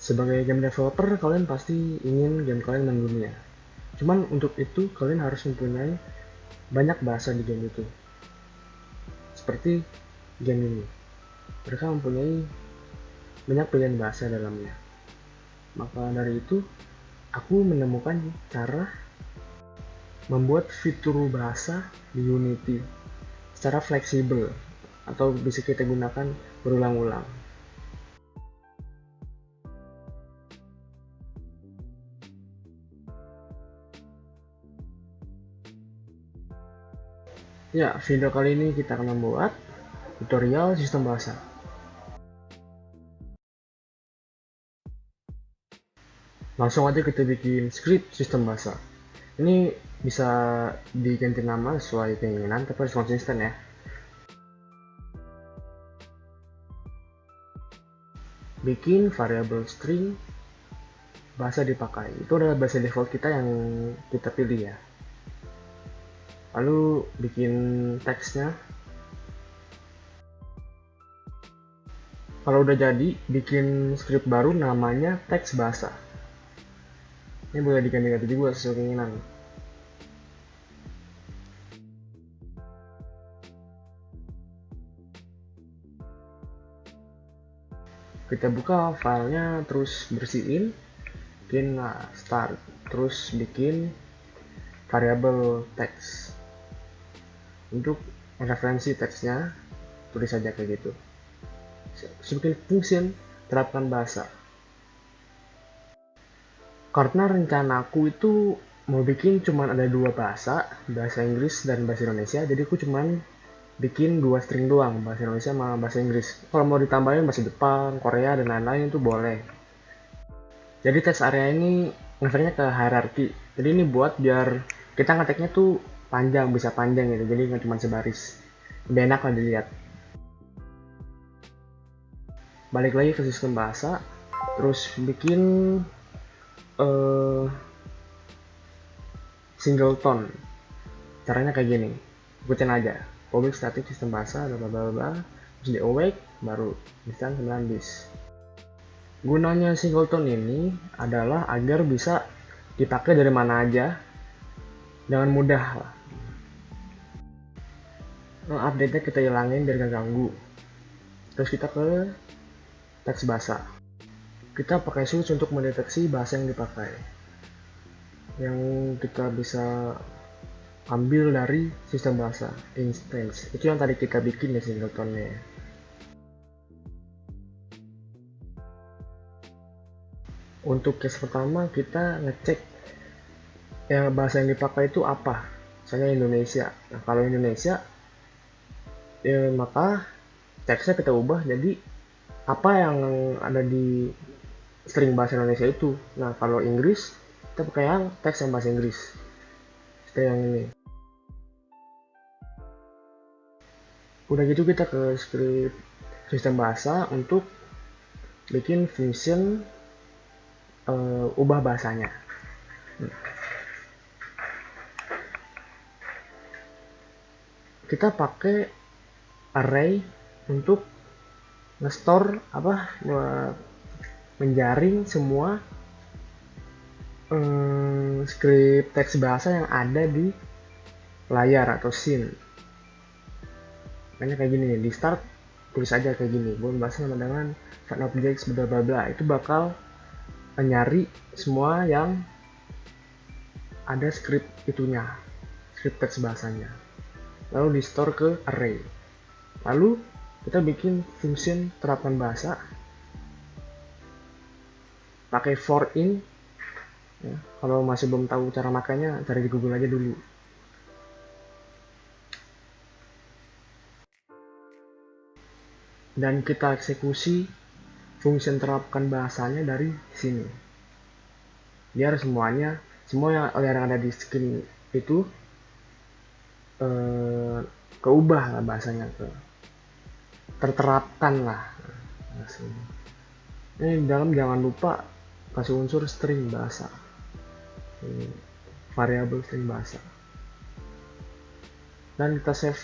Sebagai game developer, kalian pasti ingin game kalian mendunia. Cuman untuk itu kalian harus mempunyai banyak bahasa di game itu. Seperti game ini, mereka mempunyai banyak pilihan bahasa dalamnya. Maka dari itu, aku menemukan cara membuat fitur bahasa di Unity secara fleksibel atau bisa kita gunakan berulang-ulang. Ya, video kali ini kita akan membuat tutorial sistem bahasa. Langsung aja kita bikin script sistem bahasa. Ini bisa diganti nama sesuai keinginan, tapi harus konsisten ya. Bikin variabel string bahasa dipakai. Itu adalah bahasa default kita yang kita pilih ya. Lalu bikin teksnya. Kalau udah jadi, bikin script baru namanya teks bahasa. Ini boleh diganti-ganti juga sesuai keinginan. Kita buka filenya, terus bersihin, bikin start, terus bikin variabel teks. Untuk referensi teksnya, tulis saja kayak gitu. Bikin function terapkan bahasa. Karena rencanaku itu mau bikin cuman ada dua bahasa, bahasa Inggris dan bahasa Indonesia, jadi aku cuman bikin dua string doang, bahasa Indonesia sama bahasa Inggris. Kalau mau ditambahin bahasa Jepang, Korea, dan lain-lain itu boleh. Jadi teks area ini ngefernya ke hierarki. Jadi ini buat biar kita ngeteknya tuh panjang, bisa panjang gitu, jadi nggak cuma sebaris. Lebih enak lah dilihat. Balik lagi ke sistem bahasa, terus bikin singleton. Caranya kayak gini, ikutin aja. Public static sistem bahasa, bla bla bla, terus di awake, baru distance 9 bis. Gunanya singleton ini adalah agar bisa dipakai dari mana aja dengan mudah lah. Update-nya kita hilangin biar gak ganggu. Terus kita ke teks bahasa. Kita pakai switch untuk mendeteksi bahasa yang dipakai. Yang kita bisa ambil dari sistem bahasa instance. Itu yang tadi kita bikin ya singletonnya. Untuk case pertama kita ngecek ya bahasa yang dipakai itu apa. Misalnya Indonesia. Nah, kalau Indonesia ya maka teksnya kita ubah jadi apa yang ada di string bahasa Indonesia itu. Nah, kalau Inggris kita pakai yang teks yang bahasa Inggris. Seperti yang ini. Udah gitu kita ke script sistem bahasa untuk bikin function ubah bahasanya. Kita pakai array untuk nge-store menjaring semua script teks bahasa yang ada di layar atau scene. Makanya kayak gini nih, di start tulis aja kayak gini, buat bahasa sama dengan set objects bla bla bla, itu bakal nyari semua yang ada script itunya, script teks bahasanya, lalu di store ke array. Lalu kita bikin function terapkan bahasa pakai for in ya. Kalau masih belum tahu cara makanya, cari di Google aja dulu. Dan kita eksekusi function terapkan bahasanya dari sini, biar semua yang ada di screen itu keubah lah bahasanya, terterapkan lah. Ini di dalam jangan lupa kasih unsur string bahasa, variabel string bahasa, dan kita save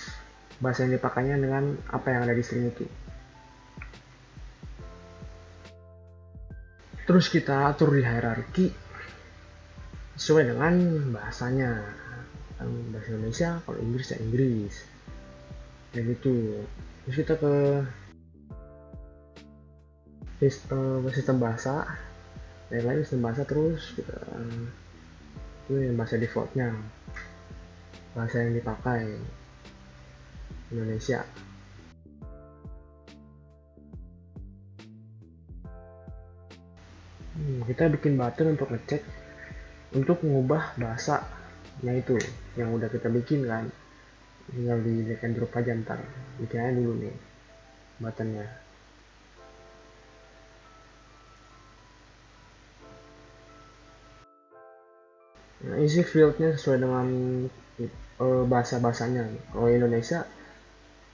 bahasa yang dipakainya dengan apa yang ada di string itu. Terus kita atur di hierarki sesuai dengan bahasanya. Bahasa Indonesia, kalau Inggris ya Inggris, kayak gitu. Terus kita ke sistem bahasa, lain sistem bahasa. Terus kita itu yang bahasa defaultnya, bahasa yang dipakai Indonesia. Kita bikin button untuk ngecek, untuk mengubah bahasanya itu yang udah kita bikin kan, tinggal di drag and drop aja. Ntar bikin aja dulu nih buttonnya. Nah, isi fieldnya sesuai dengan bahasa-bahasanya. Kalau Indonesia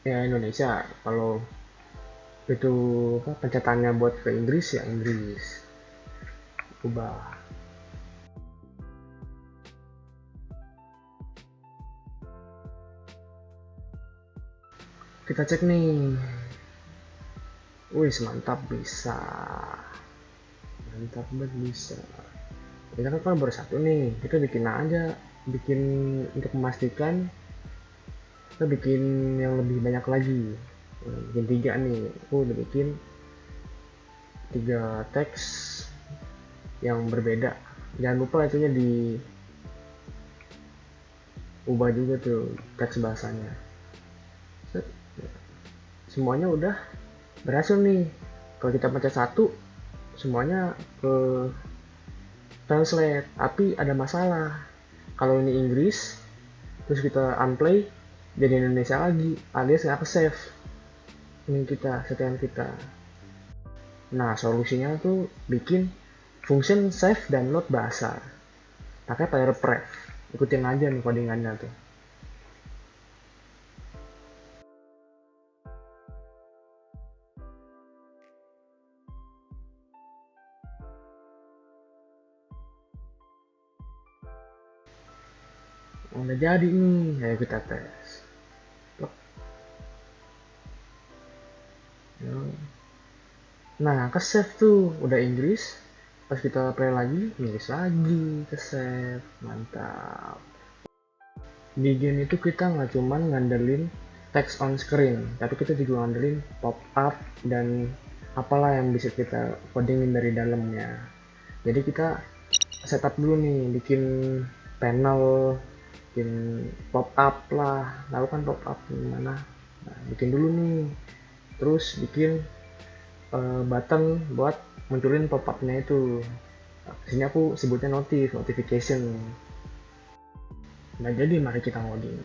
ya Indonesia, kalau itu pencetannya buat ke Inggris ya Inggris, ubah. Kita cek nih, wih mantap bisa, mantap banget bisa. Kita kan baru satu nih, kita bikin aja, bikin untuk memastikan kita bikin yang lebih banyak lagi. Bikin 3 nih, aku udah bikin 3 teks yang berbeda. Jangan lupa itunya diubah juga tuh teks bahasanya. Semuanya udah berhasil nih. Kalau kita pencet satu, semuanya ke translate, tapi ada masalah. Kalau ini Inggris, terus kita unplay, jadi Indonesia lagi, alias nggak ke save ini kita, setelan kita. Nah, solusinya tuh bikin function save download bahasa, pakai paragraph. Ikutin aja nih codingannya tuh. Udah jadi nih, ayo kita tes. Nah, ke save tuh udah Inggris. Pas kita play lagi, Inggris lagi, ke save. Mantap. Di game itu kita nggak cuman ngandelin text on screen, tapi kita juga ngandelin pop up dan apalah yang bisa kita codingin dari dalamnya. Jadi kita setup dulu nih, bikin panel, bikin pop up lah. Lalu kan pop up gimana? Nah, bikin dulu nih. Terus bikin button buat munculin pop up-nya itu. Nah, sini aku sebutnya notification. Nah, jadi mari kita ngoding.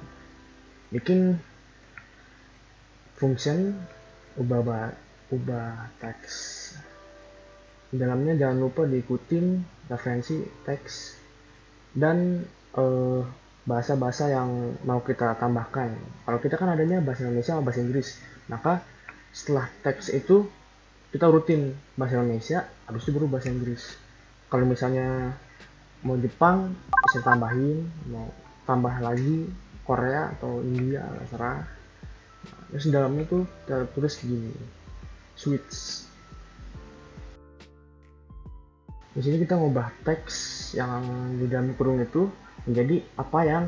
Bikin function ubah teks. Di dalamnya jangan lupa diikutin referensi teks dan bahasa-bahasa yang mau kita tambahkan. Kalau kita kan adanya bahasa Indonesia sama bahasa Inggris, maka setelah teks itu kita urutin bahasa Indonesia, habis itu baru bahasa Inggris. Kalau misalnya mau Jepang, bisa tambahin, mau tambah lagi Korea atau India, terserah. Terus di dalamnya tuh kita tulis gini, switch. Di sini kita ngubah teks yang di dalam kurung itu menjadi apa yang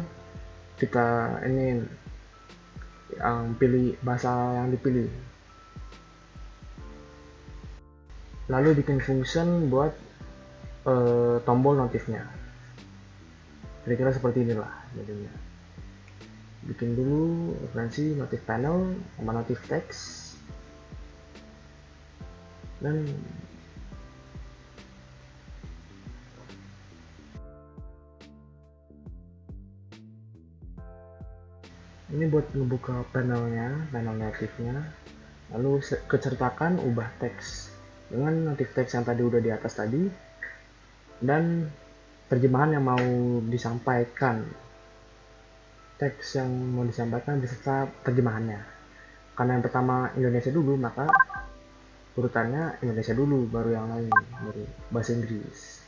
kita ingin, yang pilih bahasa yang dipilih. Lalu bikin function buat tombol notifnya. Kira-kira seperti inilah jadinya. Bikin dulu referensi notif panel sama notif teks, dan ini buat ngebuka panel notifnya. Lalu kecertakan ubah teks dengan notif teks yang tadi udah di atas tadi, dan terjemahan yang mau disampaikan, teks yang mau disampaikan beserta terjemahannya. Karena yang pertama Indonesia dulu, maka urutannya Indonesia dulu, baru yang lain, baru bahasa Inggris.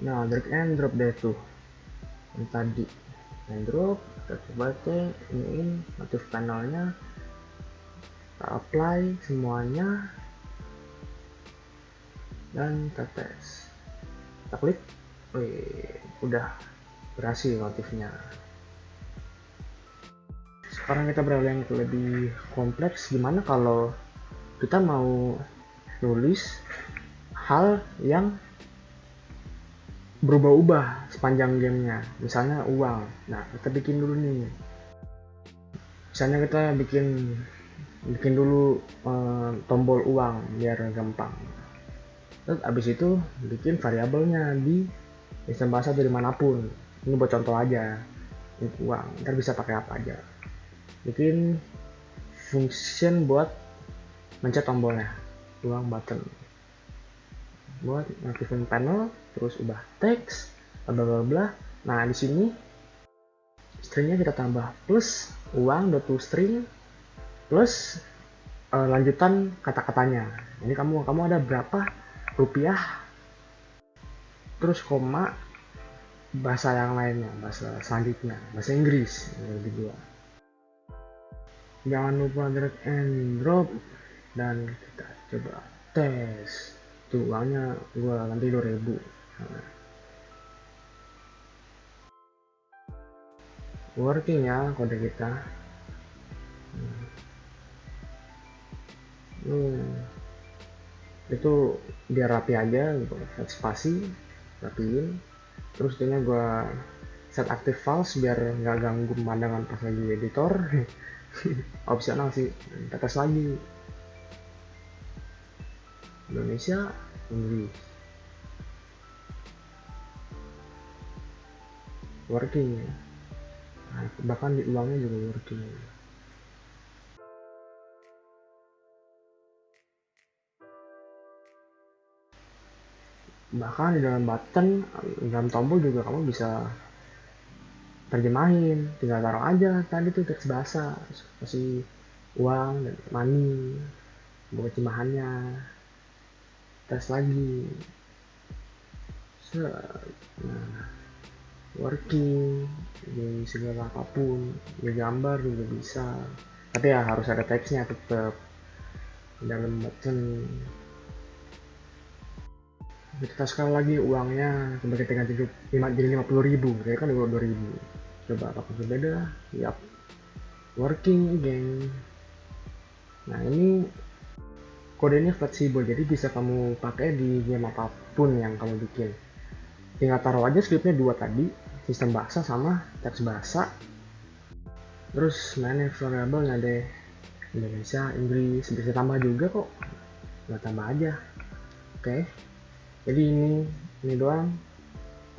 Nah, drag and drop deh tuh yang tadi. and drop. Kita coba cek ini motif panelnya, kita apply semuanya dan kita tes. Kita klik, udah berhasil motifnya. Sekarang kita beralih yang lebih kompleks. Gimana kalau kita mau nulis hal yang berubah-ubah sepanjang gamenya, misalnya uang. Nah, kita bikin dulu nih, misalnya kita bikin dulu tombol uang biar gampang. Terus abis itu bikin variabelnya di sistem bahasa dari manapun. Ini buat contoh aja, ini uang, ntar bisa pakai apa aja. Bikin function buat mencet tombolnya, uang button, buat aktifin panel, terus ubah teks, bla bla bla. Nah di sini stringnya kita tambah plus uang .toString plus lanjutan kata-katanya. Ini kamu ada berapa rupiah, terus koma bahasa yang lainnya, bahasa selanjutnya, bahasa Inggris lebih dua. Jangan lupa drag and drop dan kita coba tes. Tuh uangnya gua ganti 2000. Working ya kode kita. Itu biar rapi aja, set spasi, rapiin. Terus ini gua set active files biar nggak ganggu pemandangan pas lagi editor. Opsional sih. Kita tes lagi. Indonesia, Inggris. Working. Nah, bahkan di uangnya juga working. Bahkan di dalam button, dalam tombol juga kamu bisa terjemahin, tinggal taruh aja tadi tuh teks bahasa, kasih uang dan money buat terjemahannya, tes lagi. Nah, working di segala apapun, di gambar juga bisa, tapi ya harus ada teksnya tetap dalam button. Kita sekali lagi uangnya coba kita ganti jadi 50.000, ya kan 2.000. Coba apakah berbeda? Yap, working again. Nah ini kodenya fleksibel, jadi bisa kamu pakai di game apapun yang kamu bikin. Tinggal taruh aja scriptnya dua tadi, sistem bahasa sama teks bahasa. Terus manage variabelnya deh, Indonesia, Inggris, bisa tambah juga kok, nggak tambah aja. Oke. Jadi ini doang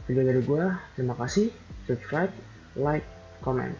video dari gua. Terima kasih, subscribe, like, comment.